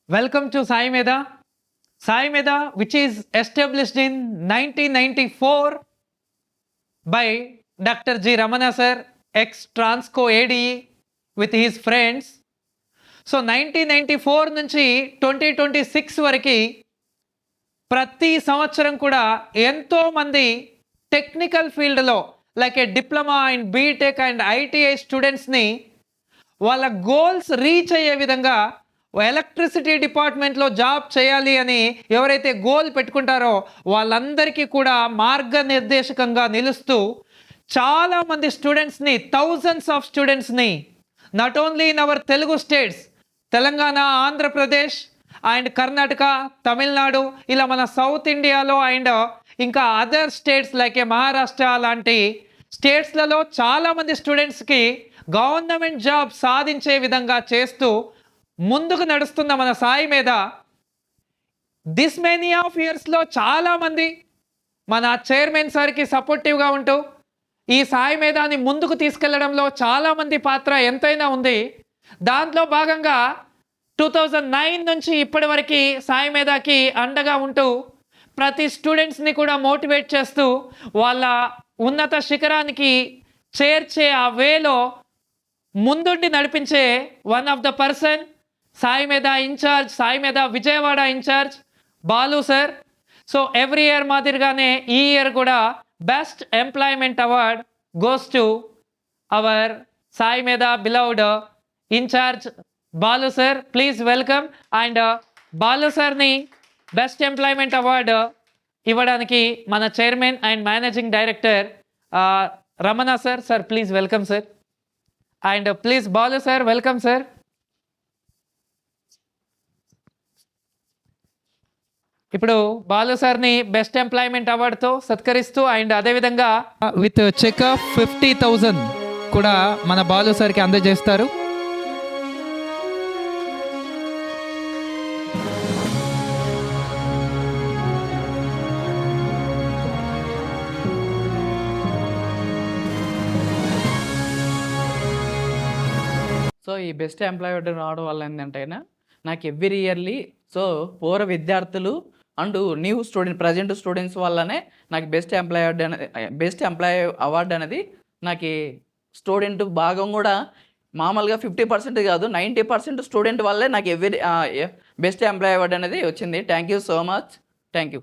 Welcome to Sai Meda. Sai Meda, which is established in 1994 by Dr. G. Ramana sir, ex-Transco ADE with his friends. So 1994 నుంచి 2026 వరకు ప్రతి సంవత్సరం కూడా ఎంతోమంది technical ఫీల్డ్లో like a diploma and BTech and ITI స్టూడెంట్స్ని వాళ్ళ goals reach అయ్యే విధంగా ఎలక్ట్రిసిటీ డిపార్ట్మెంట్లో జాబ్ చేయాలి అని ఎవరైతే గోల్ పెట్టుకుంటారో వాళ్ళందరికీ కూడా మార్గనిర్దేశకంగా నిలుస్తూ చాలామంది స్టూడెంట్స్ని థౌజండ్స్ ఆఫ్ స్టూడెంట్స్ని not only in our Telugu states Telangana, Andhra Pradesh and Karnataka, Tamil Nadu ఇలా మన సౌత్ ఇండియాలో అండ్ ఇంకా అదర్ స్టేట్స్ లైక్ ఏ మహారాష్ట్ర లాంటి స్టేట్స్లలో చాలామంది స్టూడెంట్స్కి గవర్నమెంట్ జాబ్ సాధించే విధంగా చేస్తూ ముందుకు నడుస్తున్న మన సాయి మీద దిస్ మెనీ ఆఫ్ ఇయర్స్లో చాలామంది మన చైర్మన్ సార్కి సపోర్టివ్గా ఉంటూ ఈ సాయి మేధాని ముందుకు తీసుకెళ్లడంలో చాలామంది పాత్ర ఎంతైనా ఉంది. దాంట్లో భాగంగా 2009 నుంచి ఇప్పటి వరకు సాయి మేధాకి అండగా ఉంటూ ప్రతి స్టూడెంట్స్ని కూడా మోటివేట్ చేస్తూ వాళ్ళ ఉన్నత శిఖరానికి చేర్చే ఆ వేలో ముందుండి నడిపించే one of the person Sai Medha incharge, Sai Medha Vijayawada incharge Balu sir. So every year మాదిరిగానే ఈ ఇయర్ కూడా best employment award goes to our Sai Medha beloved incharge Balu sir. Please welcome. And Balu సార్ని బెస్ట్ ఎంప్లాయ్మెంట్ అవార్డు ఇవ్వడానికి మన chairman and managing director Ramana sir. Sir please welcome sir. And please Balu sir welcome sir. ఇప్పుడు బాలు సార్ని best employment అవార్డుతో సత్కరిస్తూ and అదేవిధంగా with check of 50,000 కూడా మన బాలు సార్కి అందజేస్తారు. సో ఈ బెస్ట్ ఎంప్లాయీ అవార్డు రావడం వల్ల ఏంటంటే నాకు ఎవ్రీ ఇయర్లీ సో పూర్వ విద్యార్థులు and new student present students వల్లనే నాకు బెస్ట్ ఎంప్లాయీ అవార్డు అనేది నాకు స్టూడెంట్ భాగం కూడా మామూలుగా 50% కాదు 90% స్టూడెంట్ వల్లే నాకు బెస్ట్ ఎంప్లాయీ అవార్డు అనేది వచ్చింది. Thank you so much. Thank you.